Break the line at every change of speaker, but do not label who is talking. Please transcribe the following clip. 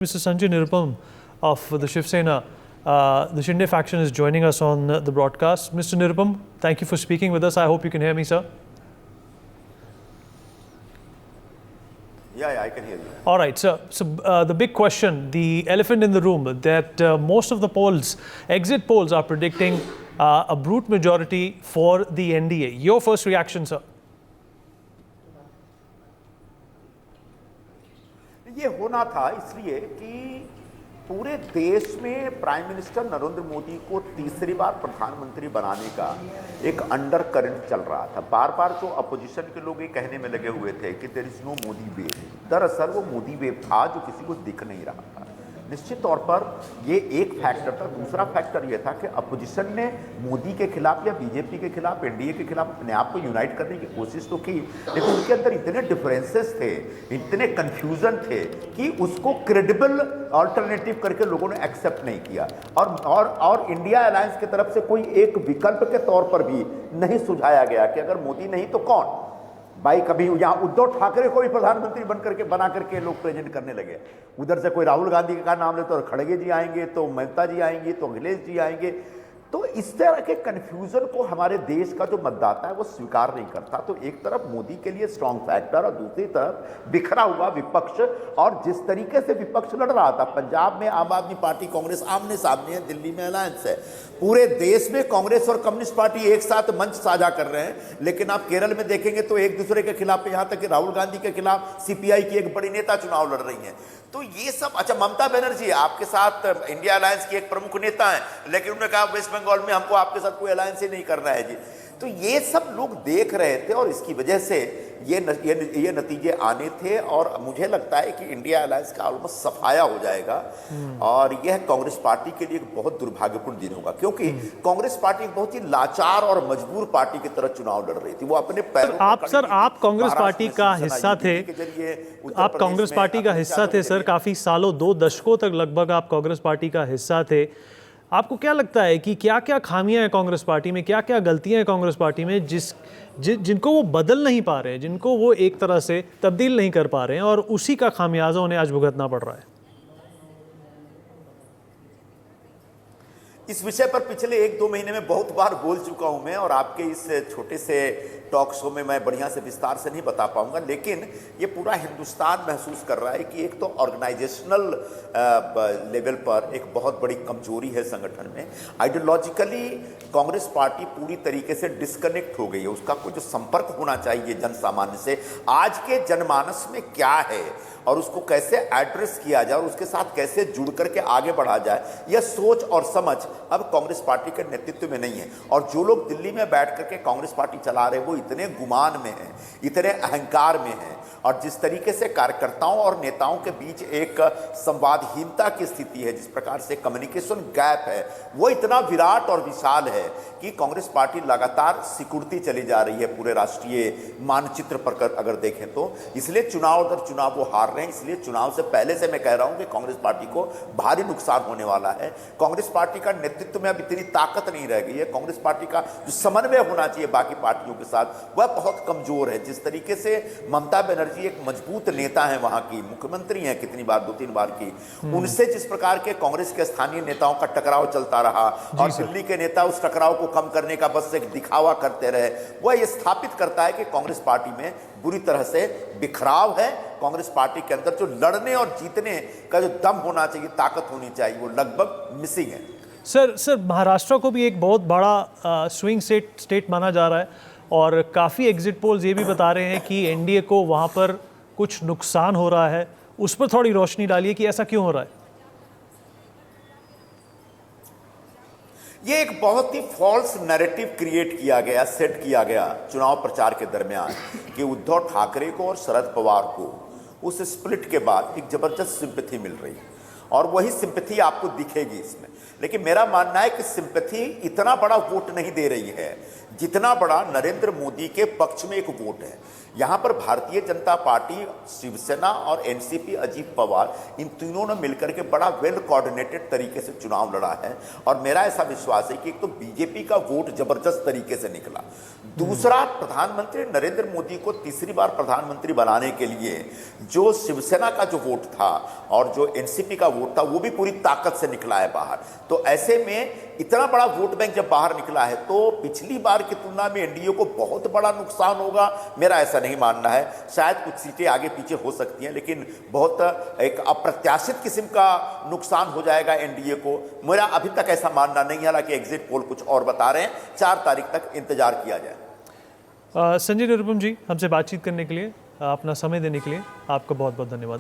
Mr. Sanjay Nirupam of the Shiv Sena, the Shinde faction is joining us on the broadcast. Mr. Nirupam, thank you for speaking with us. I hope you can hear me, sir.
Yeah, I can hear you.
All right, sir. So the big question, the elephant in the room, that most of the polls, exit polls, are predicting a brute majority for the NDA. Your first reaction, sir?
ये होना था इसलिए कि पूरे देश में prime minister Narendra Modi को तीसरी बार प्रधानमंत्री बनाने का एक अंडर करंट चल रहा था। बार बार जो अपोजिशन के लोग ये कहने में लगे हुए थे कि there is no Modi wave, दरअसल वो मोदी वेव था जो किसी को दिख नहीं रहा था। निश्चित तौर पर ये एक फैक्टर था। दूसरा फैक्टर ये था कि अपोजिशन ने मोदी के खिलाफ या बीजेपी के खिलाफ, एनडीए के खिलाफ अपने आप को यूनाइट करने की कोशिश तो की, लेकिन उनके अंदर इतने डिफरेंसेस थे, इतने कंफ्यूजन थे कि उसको क्रेडिबल अल्टरनेटिव करके लोगों ने एक्सेप्ट नहीं किया। और इंडिया अलायंस की तरफ से कोई एक विकल्प के तौर पर भी नहीं सुझाया गया कि अगर मोदी नहीं तो कौन। भाई कभी यहाँ उद्धव ठाकरे को भी प्रधानमंत्री बना करके लोग प्रेजेंट करने लगे। उधर से कोई राहुल गांधी का नाम ले तो खड़गे जी आएंगे, तो मेहता जी आएंगे, तो अखिलेश जी आएंगे। तो इस तरह के कंफ्यूजन को हमारे देश का जो मतदाता है वो स्वीकार नहीं करता। तो एक तरफ मोदी के लिए स्ट्रांग फैक्टर और दूसरी तरफ बिखरा हुआ विपक्ष। और जिस तरीके से विपक्ष लड़ रहा था, पंजाब में आम आदमी पार्टी कांग्रेस आमने सामने है, दिल्ली में अलायंस है, पूरे देश में कांग्रेस और कम्युनिस्ट पार्टी एक साथ मंच साझा कर रहे हैं। लेकिन आप केरल में देखेंगे तो एक दूसरे के खिलाफ, यहां तक कि राहुल गांधी के खिलाफ सीपीआई की एक बड़ी नेता चुनाव लड़ रही है। तो ये सब, अच्छा ममता बनर्जी आपके साथ इंडिया अलायंस की एक प्रमुख नेता है, लेकिन उन्होंने कहा वेस्ट बंगाल में हमको आपके साथ कोई अलायंस ही नहीं करना है जी। तो ये सब लोग देख रहे थे और इसकी वजह से ये नतीजे आने थे। और मुझे लगता है कि इंडिया अलायंस का ऑलमोस्ट सफाया हो जाएगा और यह कांग्रेस पार्टी के लिए एक बहुत दुर्भाग्यपूर्ण दिन होगा, क्योंकि कांग्रेस पार्टी एक बहुत ही लाचार और मजबूर पार्टी की तरह चुनाव लड़ रही थी। वो अपने पैरों
आप कांग्रेस पार्टी का हिस्सा थे, आप कांग्रेस पार्टी का हिस्सा थे सर, काफी सालों, 2 दशकों तक लगभग आप कांग्रेस पार्टी का हिस्सा थे। आपको क्या लगता है कि क्या क्या खामियां हैं कांग्रेस पार्टी में, क्या क्या गलतियां हैं कांग्रेस पार्टी में जिनको वो बदल नहीं पा रहे हैं, जिनको वो एक तरह से तब्दील नहीं कर पा रहे हैं, और उसी का खामियाजा उन्हें आज भुगतना पड़ रहा है?
इस विषय पर पिछले 1-2 महीने में बहुत बार बोल चुका हूं मैं, और आपके इस छोटे से टॉक शो में मैं बढ़िया से विस्तार से नहीं बता पाऊंगा। लेकिन ये पूरा हिंदुस्तान महसूस कर रहा है कि एक तो ऑर्गेनाइजेशनल लेवल पर एक बहुत बड़ी कमजोरी है संगठन में। आइडियोलॉजिकली कांग्रेस पार्टी पूरी तरीके से डिस्कनेक्ट हो गई है। उसका कोई जो संपर्क होना चाहिए जन सामान्य से, आज के जनमानस में क्या है और उसको कैसे एड्रेस किया जाए और उसके साथ कैसे जुड़ करके आगे बढ़ा जाए, यह सोच और समझ अब कांग्रेस पार्टी के नेतृत्व में नहीं है। और जो लोग दिल्ली में बैठ करके कांग्रेस पार्टी चला रहे हैं वो इतने गुमान में हैं, इतने अहंकार में हैं, और जिस तरीके से कार्यकर्ताओं और नेताओं के बीच एक संवादहीनता की स्थिति है, जिस प्रकार से कम्युनिकेशन गैप है, वो इतना विराट और विशाल है कि कांग्रेस पार्टी लगातार सिकुड़ती चली जा रही है पूरे राष्ट्रीय मानचित्र पर अगर देखें तो। इसलिए चुनाव दर चुनाव वो हार रहे हैं। इसलिए चुनाव से पहले से मैं कह रहा हूं कि कांग्रेस पार्टी को भारी नुकसान होने वाला है। कांग्रेस पार्टी का नेतृत्व में अब इतनी ताकत नहीं रह गई है। कांग्रेस पार्टी का जो समन्वय होना चाहिए बाकी पार्टियों के साथ, वह बहुत कमजोर है। जिस तरीके से ममता बनर्जी एक मजबूत नेता है, वहां की मुख्यमंत्री हैं कितनी बार, 2-3 बार की, उनसे जिस प्रकार के कांग्रेस के स्थानीय नेताओं का टकराव चलता रहा और दिल्ली के नेता उस टकराव को कम करने का बस एक दिखावा करते रहे, वह यह स्थापित करता है कि कांग्रेस पार्टी में बुरी तरह से बिखराव है। कांग्रेस पार्टी के अंदर जो लड़ने और जीतने का जो दम होना चाहिए, ताकत होनी चाहिए, वो लगभग मिसिंग है।
सर महाराष्ट्र को भी एक बहुत बड़ा स्विंग स्टेट माना जा रहा है, और काफ़ी एग्जिट पोल्स ये भी बता रहे हैं कि एनडीए को वहाँ पर कुछ नुकसान हो रहा है। उस पर थोड़ी रोशनी डालिए कि ऐसा क्यों हो रहा है?
ये एक बहुत ही फॉल्स नैरेटिव क्रिएट किया गया, सेट किया गया चुनाव प्रचार के दरमियान कि उद्धव ठाकरे को और शरद पवार को उस स्प्लिट के बाद एक जबरदस्त सिंपैथी मिल रही है। और वही सिंपैथी आपको दिखेगी इसमें। लेकिन मेरा मानना है कि सिंपैथी इतना बड़ा वोट नहीं दे रही है जितना बड़ा नरेंद्र मोदी के पक्ष में एक वोट है। यहां पर भारतीय जनता पार्टी, शिवसेना और एनसीपी, अजीत पवार, इन तीनों ने मिलकर के बड़ा वेल कोऑर्डिनेटेड तरीके से चुनाव लड़ा है। और मेरा ऐसा विश्वास है कि एक तो बीजेपी का वोट जबरदस्त तरीके से निकला, दूसरा प्रधानमंत्री नरेंद्र मोदी को तीसरी बार प्रधानमंत्री बनाने के लिए जो शिवसेना का जो वोट था और जो एनसीपी का वोट था वो भी पूरी ताकत से निकला है बाहर। तो ऐसे में इतना बड़ा वोट बैंक जब बाहर निकला है तो पिछली बार की तुलना में एनडीए को बहुत बड़ा नुकसान होगा, मेरा ऐसा नहीं मानना है। शायद कुछ सीटें आगे पीछे हो सकती हैं, लेकिन बहुत एक अप्रत्याशित किस्म का नुकसान हो जाएगा एनडीए को, मेरा अभी तक ऐसा मानना नहीं है। हालांकि एग्जिट पोल कुछ और बता रहे हैं, 4 तारीख तक इंतजार किया जाए।
संजय निरुपम जी, हमसे बातचीत करने के लिए, अपना समय देने के लिए आपका बहुत बहुत धन्यवाद।